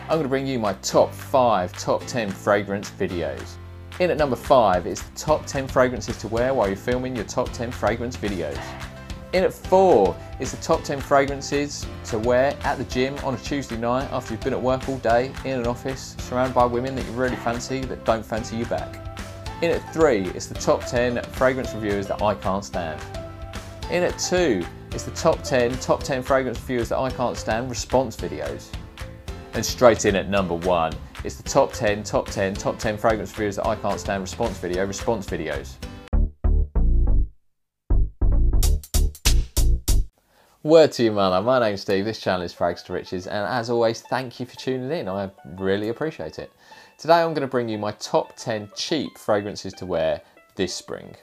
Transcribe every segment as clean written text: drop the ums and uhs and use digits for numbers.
I'm going to bring you my top 5, top 10 fragrance videos. In at number 5 is the top 10 fragrances to wear while you're filming your top 10 fragrance videos. In at 4 is the top 10 fragrances to wear at the gym on a Tuesday night after you've been at work all day in an office surrounded by women that you really fancy that don't fancy you back. In at 3 is the top 10 fragrance reviewers that I can't stand. In at 2 is the top 10 fragrance reviewers that I can't stand response videos. And straight in at number 1 is the top 10 fragrance reviewers that I can't stand response videos. Word to you, Mala. My name's Steve, this channel is Frags to Riches, and as always, thank you for tuning in. I really appreciate it. Today I'm going to bring you my top 10 cheap fragrances to wear this spring.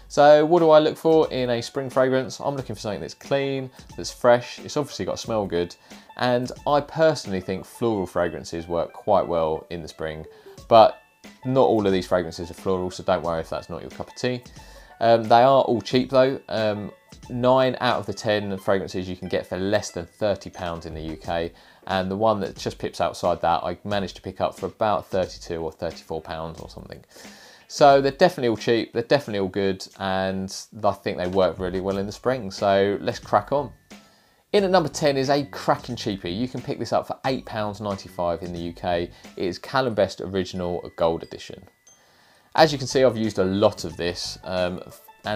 So what do I look for in a spring fragrance? I'm looking for something that's clean, that's fresh, it's obviously got to smell good, and I personally think floral fragrances work quite well in the spring, but not all of these fragrances are floral, so don't worry if that's not your cup of tea. They are all cheap though. 9 out of the 10 fragrances you can get for less than £30 in the UK, and the one that just pips outside that I managed to pick up for about £32 or £34 or something. So they're definitely all cheap, they're definitely all good, and I think they work really well in the spring, so let's crack on. In at number 10 is a cracking cheapie. You can pick this up for £8.95 in the UK. It is Calum Best Original Gold Edition. As you can see, I've used a lot of this, and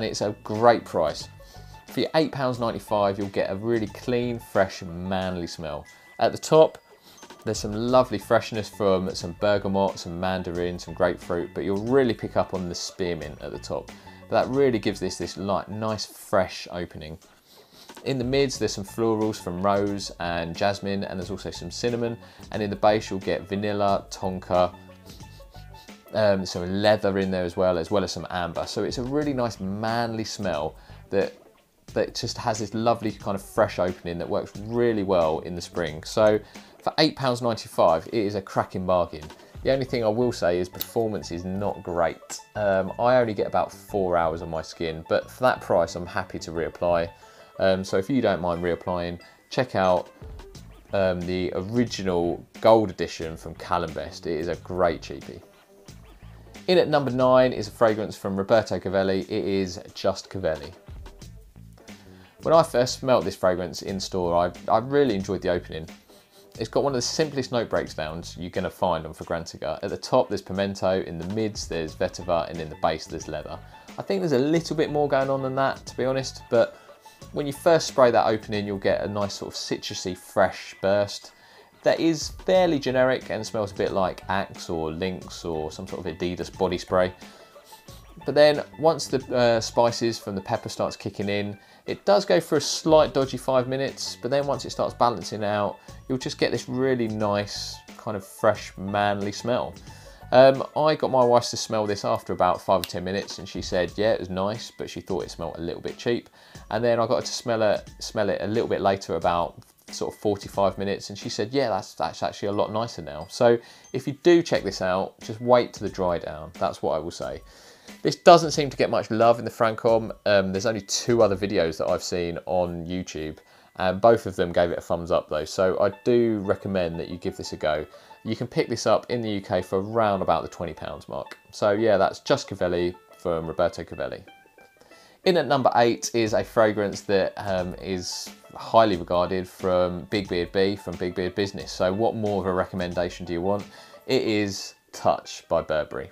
it's a great price. For your £8.95, you'll get a really clean, fresh, manly smell. At the top, there's some lovely freshness from some bergamot, some mandarin, some grapefruit, but you'll really pick up on the spearmint at the top. But that really gives this light, nice, fresh opening. In the mids, there's some florals from rose and jasmine, and there's also some cinnamon. And in the base, you'll get vanilla, tonka, some leather in there as well as some amber. So it's a really nice, manly smell that just has this lovely kind of fresh opening that works really well in the spring. So for £8.95, it is a cracking bargain. The only thing I will say is performance is not great. I only get about 4 hours on my skin, but for that price, I'm happy to reapply. So if you don't mind reapplying, check out the original gold edition from Calum Best. It is a great cheapie. In at number 9 is a fragrance from Roberto Cavalli. It is Just Cavalli. When I first smelt this fragrance in store, I really enjoyed the opening. It's got one of the simplest note breakdowns you're going to find on Fragrantica. At the top there's pimento, in the mids there's vetiver, and in the base there's leather. I think there's a little bit more going on than that, to be honest, but when you first spray that opening, you'll get a nice sort of citrusy, fresh burst that is fairly generic and smells a bit like Axe or Lynx or some sort of Adidas body spray. But then once the spices from the pepper starts kicking in, it does go for a slight dodgy 5 minutes, but then once it starts balancing out, you'll just get this really nice kind of fresh, manly smell. I got my wife to smell this after about 5 or 10 minutes, and she said, yeah, it was nice, but she thought it smelled a little bit cheap. And then I got her to smell it a little bit later, about sort of 45 minutes, and she said, yeah, that's actually a lot nicer now. So if you do check this out, just wait till the dry down. That's what I will say. This doesn't seem to get much love in the Francom. There's only 2 other videos that I've seen on YouTube, and both of them gave it a thumbs up though. So I do recommend that you give this a go. You can pick this up in the UK for around about the £20 mark. So yeah, that's Just Cavalli from Roberto Cavalli. In at number 8 is a fragrance that is highly regarded from Big Beard B, from Big Beard Business. So what more of a recommendation do you want? It is Touch by Burberry.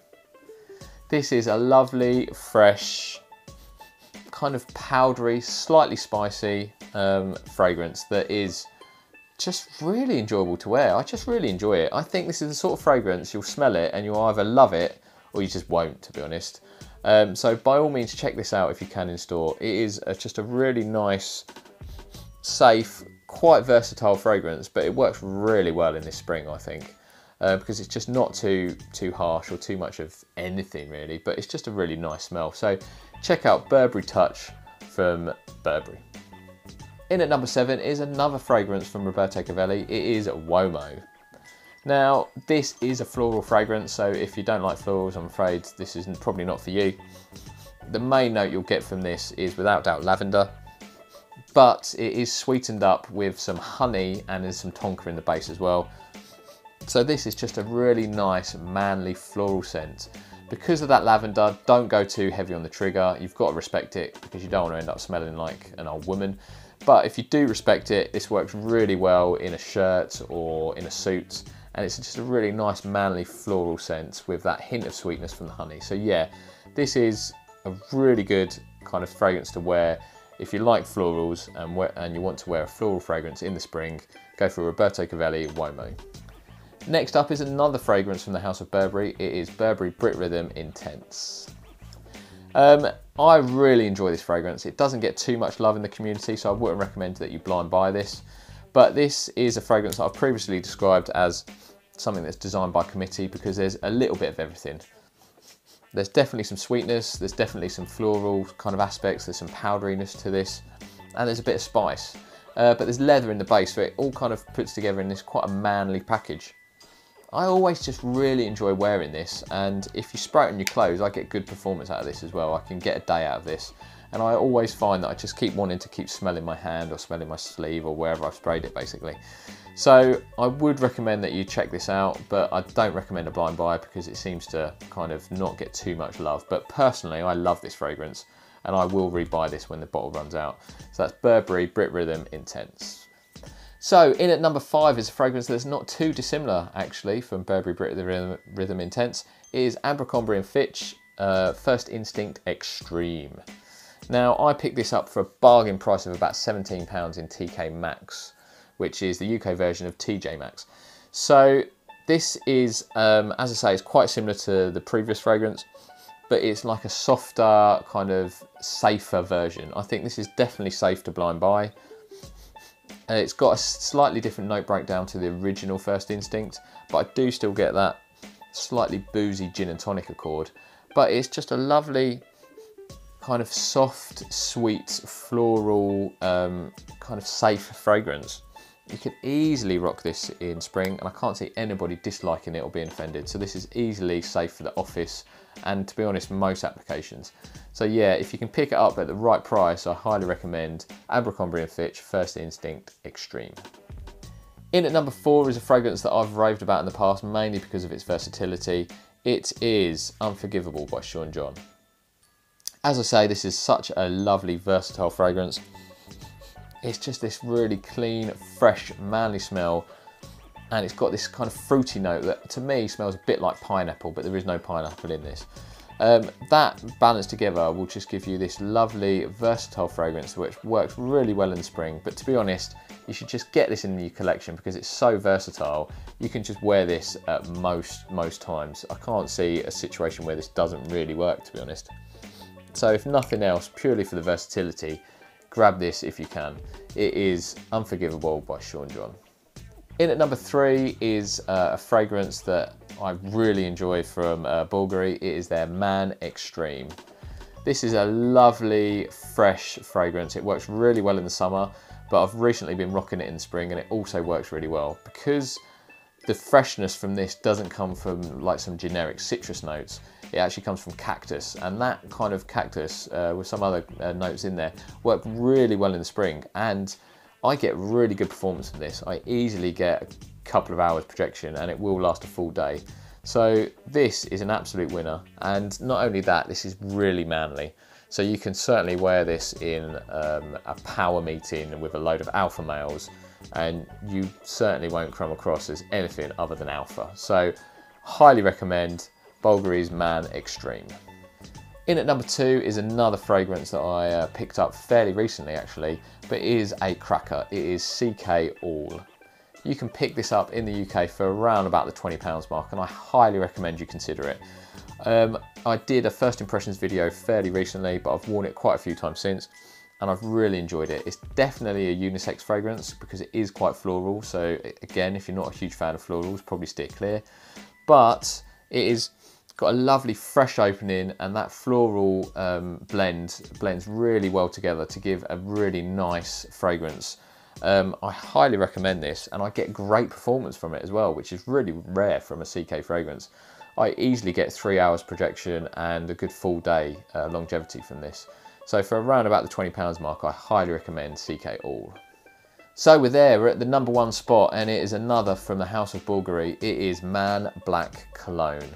This is a lovely, fresh, kind of powdery, slightly spicy fragrance that is just really enjoyable to wear. I just really enjoy it. I think this is the sort of fragrance you'll smell it and you'll either love it or you just won't, to be honest. So by all means, check this out if you can in store. It is just a really nice, safe, quite versatile fragrance, but it works really well in this spring, I think. Because it's just not too harsh or too much of anything really, but it's just a really nice smell. So check out Burberry Touch from Burberry. In at number 7 is another fragrance from Roberto Cavalli. It is Uomo. Now this is a floral fragrance, so if you don't like florals, I'm afraid this is probably not for you. The main note you'll get from this is without doubt lavender, but it is sweetened up with some honey and there's some tonka in the base as well. So this is just a really nice manly floral scent. Because of that lavender, don't go too heavy on the trigger. You've got to respect it because you don't want to end up smelling like an old woman. But if you do respect it, this works really well in a shirt or in a suit. And it's just a really nice manly floral scent with that hint of sweetness from the honey. So yeah, this is a really good kind of fragrance to wear. If you like florals and you want to wear a floral fragrance in the spring, go for Roberto Cavalli Uomo. Next up is another fragrance from the house of Burberry. It is Burberry Brit Rhythm Intense. I really enjoy this fragrance. It doesn't get too much love in the community, so I wouldn't recommend that you blind buy this. But this is a fragrance that I've previously described as something that's designed by committee because there's a little bit of everything. There's definitely some sweetness, there's definitely some floral kind of aspects, there's some powderiness to this, and there's a bit of spice. But there's leather in the base, so it all kind of puts together in this quite a manly package. I always just really enjoy wearing this, and if you spray it on your clothes, I get good performance out of this as well. I can get a day out of this, and I always find that I just keep wanting to keep smelling my hand or smelling my sleeve or wherever I've sprayed it basically. So I would recommend that you check this out, but I don't recommend a blind buy because it seems to kind of not get too much love. But personally, I love this fragrance, and I will rebuy this when the bottle runs out. So that's Burberry Brit Rhythm Intense. So in at number 5 is a fragrance that's not too dissimilar actually from Burberry Brit Rhythm Intense. It is Abercrombie and Fitch First Instinct Extreme. Now I picked this up for a bargain price of about £17 in TK Maxx, which is the UK version of TJ Maxx. So this is, as I say, it's quite similar to the previous fragrance, but it's like a softer, kind of safer version. I think this is definitely safe to blind buy. It's got a slightly different note breakdown to the original First Instinct, but I do still get that slightly boozy gin and tonic accord. But it's just a lovely, kind of soft, sweet, floral, kind of safe fragrance. You could easily rock this in spring, and I can't see anybody disliking it or being offended. So this is easily safe for the office and, to be honest, most applications. So yeah, if you can pick it up at the right price, I highly recommend Abercrombie & Fitch First Instinct Extreme. In at number 4 is a fragrance that I've raved about in the past, mainly because of its versatility. It is Unforgivable by Sean John. As I say, this is such a lovely, versatile fragrance. It's just this really clean, fresh, manly smell, and it's got this kind of fruity note that to me smells a bit like pineapple, but there is no pineapple in this. That balanced together will just give you this lovely, versatile fragrance which works really well in the spring. But to be honest, you should just get this in your collection because it's so versatile. You can just wear this at most times. I can't see a situation where this doesn't really work, to be honest. So if nothing else, purely for the versatility, grab this if you can. It is Unforgivable by Sean John. In at number 3 is a fragrance that I really enjoy from Bvlgari. It is their Man Extreme. This is a lovely, fresh fragrance. It works really well in the summer, but I've recently been rocking it in the spring, and it also works really well because the freshness from this doesn't come from like some generic citrus notes. It actually comes from cactus, and that kind of cactus with some other notes in there work really well in the spring, and I get really good performance from this. I easily get a couple of hours projection, and it will last a full day. So this is an absolute winner, and not only that, this is really manly. So you can certainly wear this in a power meeting with a load of alpha males, and you certainly won't come across as anything other than alpha. So highly recommend Bvlgari's Man Extreme. In at number 2 is another fragrance that I picked up fairly recently actually, but it is a cracker. It is CK All. You can pick this up in the UK for around about the £20 mark, and I highly recommend you consider it. I did a first impressions video fairly recently, but I've worn it quite a few times since, and I've really enjoyed it. It's definitely a unisex fragrance because it is quite floral, so again, if you're not a huge fan of florals, probably steer clear. But it is got a lovely fresh opening, and that floral blends really well together to give a really nice fragrance. I highly recommend this, and I get great performance from it as well, which is really rare from a CK fragrance. I easily get 3 hours projection and a good full day longevity from this. So for around about the £20 mark, I highly recommend CK All. So we're there, we're at the #1 spot, and it is another from the House of Bvlgari. It is Man Black Cologne.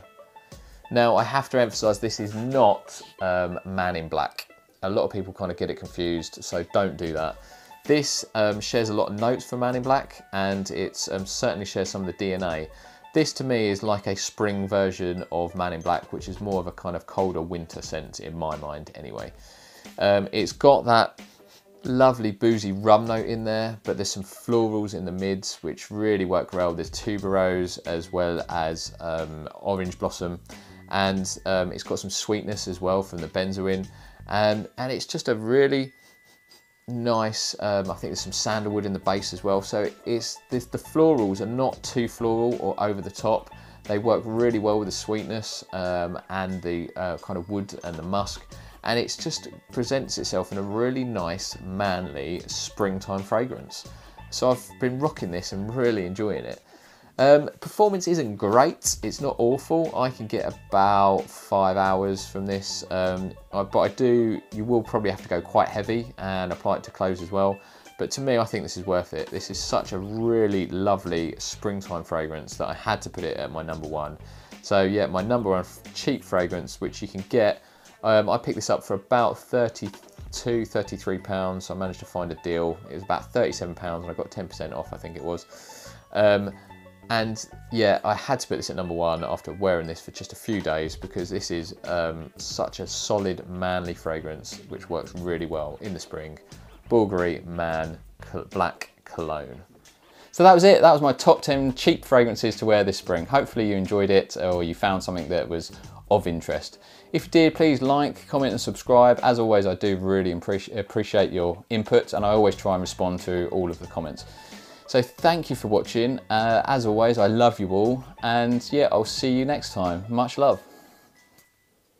Now I have to emphasise this is not Man in Black. A lot of people kind of get it confused, so don't do that. This shares a lot of notes from Man in Black, and it certainly shares some of the DNA. This to me is like a spring version of Man in Black, which is more of a kind of colder winter scent in my mind anyway. It's got that lovely boozy rum note in there, but there's some florals in the mids which really work well. There's tuberose as well as orange blossom, and it's got some sweetness as well from the benzoin, and it's just a really nice, I think there's some sandalwood in the base as well, so the florals are not too floral or over the top. They work really well with the sweetness and the kind of wood and the musk, and it just presents itself in a really nice, manly springtime fragrance. So I've been rocking this and really enjoying it. Performance isn't great, it's not awful. I can get about 5 hours from this, but you will probably have to go quite heavy and apply it to clothes as well. But to me, I think this is worth it. This is such a really lovely springtime fragrance that I had to put it at my #1. So yeah, my #1 cheap fragrance, which you can get. I picked this up for about £32, £33. I managed to find a deal. It was about £37 and I got 10% off, I think it was. And yeah, I had to put this at #1 after wearing this for just a few days, because this is such a solid, manly fragrance which works really well in the spring. Bvlgari Man Black Cologne. So that was it. That was my top 10 cheap fragrances to wear this spring. Hopefully you enjoyed it, or you found something that was of interest. If you did, please like, comment and subscribe. As always, I do really appreciate your input, and I always try and respond to all of the comments. So thank you for watching. As always, I love you all, and yeah, I'll see you next time. Much love.